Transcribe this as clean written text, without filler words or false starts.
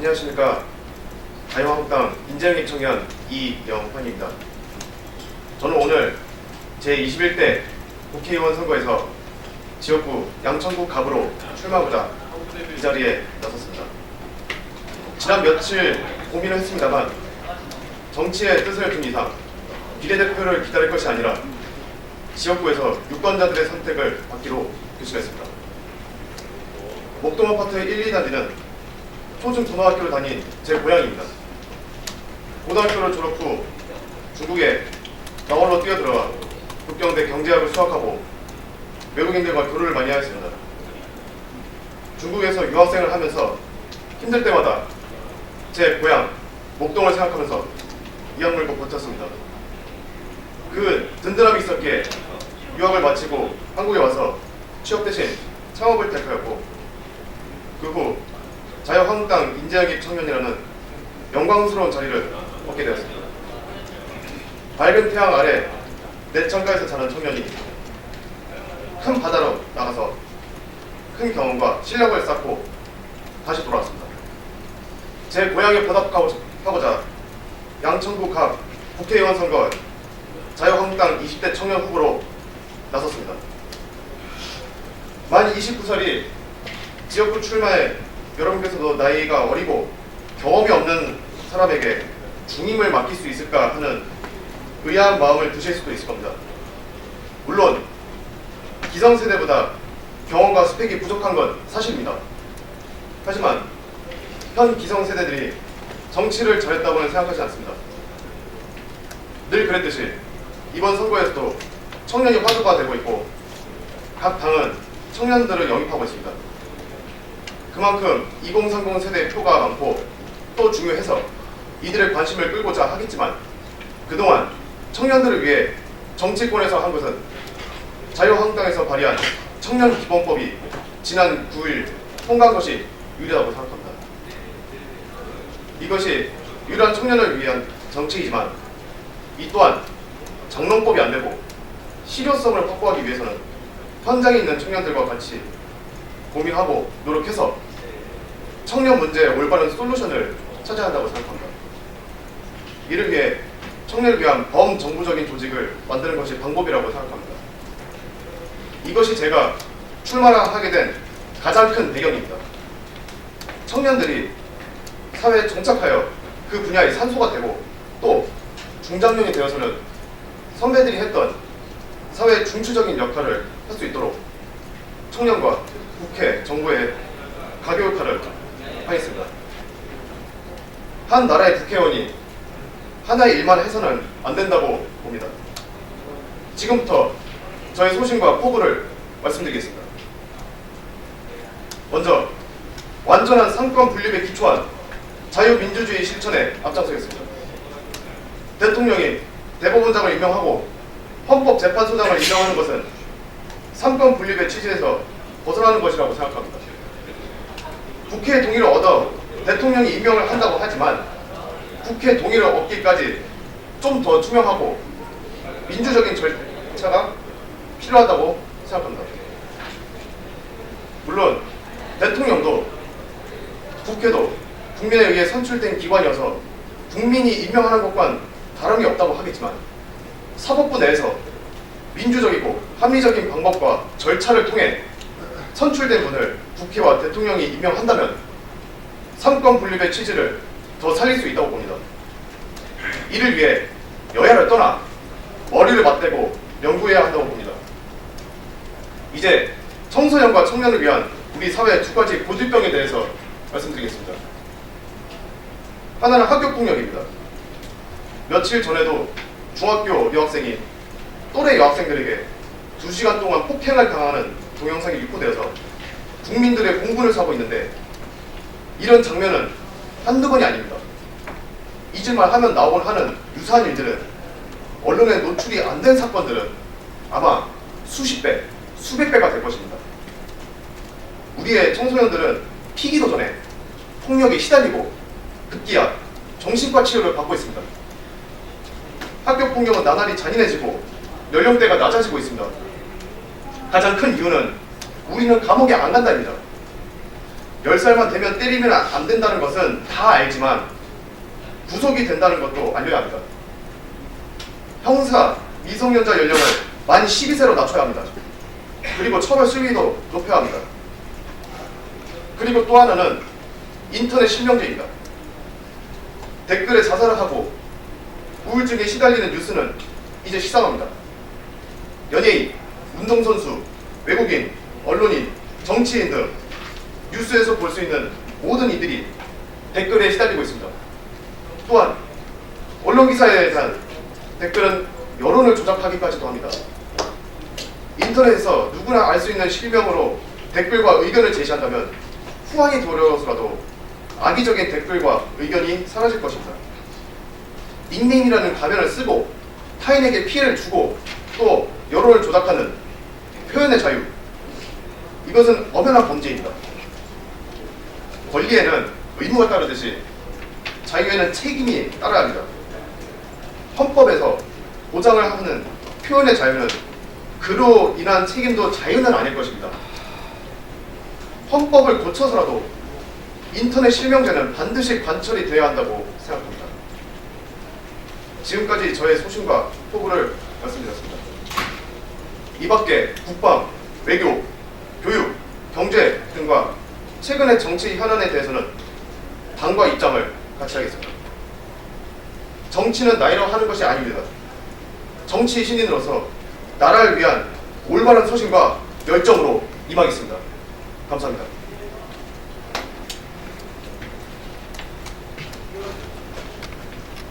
안녕하십니까. 자유한국당 인재영입 청년 이영환입니다. 저는 오늘 제21대 국회의원 선거에서 지역구 양천구 갑으로 출마하고자 이 자리에 나섰습니다. 지난 며칠 고민을 했습니다만 정치의 뜻을 둔 이상 비례대표를 기다릴 것이 아니라 지역구에서 유권자들의 선택을 받기로 결심했습니다. 목동아파트 1, 2단지는 초중고등학교를 다닌 제 고향입니다. 고등학교를 졸업 후 중국에 병원로 뛰어들어와 국경대 경제학을 수학하고 외국인들과 교류를 많이 하였습니다. 중국에서 유학생을 하면서 힘들 때마다 제 고향 목동을 생각하면서 이악 물고 버텼습니다. 그 든든함이 있었기에 유학을 마치고 한국에 와서 취업 대신 창업을 택하였고 그 후 자유한국당 인재영입 청년이라는 영광스러운 자리를 얻게 되었습니다. 밝은 태양 아래 내창가에서 자란 청년이 큰 바다로 나가서 큰 경험과 실력을 쌓고 다시 돌아왔습니다. 제 고향에 보답하고자 양천구 갑 국회의원 선거 자유한국당 20대 청년 후보로 나섰습니다. 만 29살이 지역구 출마에 여러분께서도 나이가 어리고 경험이 없는 사람에게 중임을 맡길 수 있을까 하는 의아한 마음을 드실 수도 있을 겁니다. 물론 기성세대보다 경험과 스펙이 부족한 건 사실입니다. 하지만 현 기성세대들이 정치를 잘했다고는 생각하지 않습니다. 늘 그랬듯이 이번 선거에서도 청년이 화두가 되고 있고 각 당은 청년들을 영입하고 있습니다. 그만큼 2030 세대의 표가 많고 또 중요해서 이들의 관심을 끌고자 하겠지만 그동안 청년들을 위해 정치권에서 한 것은 자유한국당에서 발의한 청년기본법이 지난 9일 통과한 것이 유일하다고 생각합니다. 이것이 유일한 청년을 위한 정책이지만 이 또한 장롱법이 안 되고 실효성을 확보하기 위해서는 현장에 있는 청년들과 같이 고민하고 노력해서 청년 문제의 올바른 솔루션을 찾아야 한다고 생각합니다. 이를 위해 청년을 위한 범정부적인 조직을 만드는 것이 방법이라고 생각합니다. 이것이 제가 출마하게 된 가장 큰 배경입니다. 청년들이 사회에 정착하여 그 분야의 산소가 되고 또 중장년이 되어서는 선배들이 했던 사회의 중추적인 역할을 할 수 있도록 청년과 국회, 정부의 가교 역할을 하겠습니다. 한 나라의 국회의원이 하나의 일만 해서는 안 된다고 봅니다. 지금부터 저의 소신과 포부를 말씀드리겠습니다. 먼저 완전한 상권 분립에 기초한 자유민주주의 실천에 앞장서겠습니다. 대통령이 대법원장을 임명하고 헌법재판소장을 임명하는 것은 상권 분립의 취지에서 벗어나는 것이라고 생각합니다. 국회의 동의를 얻어 대통령이 임명을 한다고 하지만 국회 동의를 얻기까지 좀 더 투명하고 민주적인 절차가 필요하다고 생각합니다. 물론 대통령도 국회도 국민에 의해 선출된 기관이어서 국민이 임명하는 것과는 다름이 없다고 하겠지만 사법부 내에서 민주적이고 합리적인 방법과 절차를 통해 선출된 분을 국회와 대통령이 임명한다면 상권 분립의 취지를 더 살릴 수 있다고 봅니다. 이를 위해 여야를 떠나 머리를 맞대고 연구해야 한다고 봅니다. 이제 청소년과 청년을 위한 우리 사회의 두 가지 고질병에 대해서 말씀드리겠습니다. 하나는 학교폭력입니다. 며칠 전에도 중학교 여학생이 또래 여학생들에게 2시간 동안 폭행을 당하는 동영상이 유포되어서 국민들의 공분을 사고 있는데 이런 장면은 한두 번이 아닙니다. 잊을만 하면 나오곤 하는 유사한 일들은 언론에 노출이 안 된 사건들은 아마 수십 배, 수백 배가 될 것입니다. 우리의 청소년들은 피기도 전에 폭력에 시달리고 급기야 정신과 치료를 받고 있습니다. 학교 폭력은 나날이 잔인해지고 연령대가 낮아지고 있습니다. 가장 큰 이유는 우리는 감옥에 안 간다입니다. 10살만 되면 때리면 안 된다는 것은 다 알지만 구속이 된다는 것도 알려야 합니다. 형사, 미성년자 연령을 만 12세로 낮춰야 합니다. 그리고 처벌 수위도 높여야 합니다. 그리고 또 하나는 인터넷 실명제입니다. 댓글에 자살을 하고 우울증에 시달리는 뉴스는 이제 식상합니다. 연예인, 운동선수, 외국인, 언론인, 정치인 등 뉴스에서 볼 수 있는 모든 이들이 댓글에 시달리고 있습니다. 또한 언론 기사에 대한 댓글은 여론을 조작하기까지도 합니다. 인터넷에서 누구나 알 수 있는 실명으로 댓글과 의견을 제시한다면 후황이 두려워서라도 악의적인 댓글과 의견이 사라질 것입니다. 닉네임이라는 가면을 쓰고 타인에게 피해를 주고 또 여론을 조작하는 표현의 자유, 이것은 엄연한 범죄입니다. 권리에는 의무가 따르듯이 자유에는 책임이 따라야 합니다. 헌법에서 보장을 하는 표현의 자유는 그로 인한 책임도 자유는 아닐 것입니다. 헌법을 고쳐서라도 인터넷 실명제는 반드시 관철이 되어야 한다고 생각합니다. 지금까지 저의 소신과 포부를 말씀드렸습니다. 이 밖에 국방, 외교, 교육, 경제 등과 최근의 정치 현안에 대해서는 당과 입장을 같이 하겠습니다. 정치는 나이로 하는 것이 아닙니다. 정치 신인으로서 나라를 위한 올바른 소신과 열정으로 임하겠습니다. 감사합니다.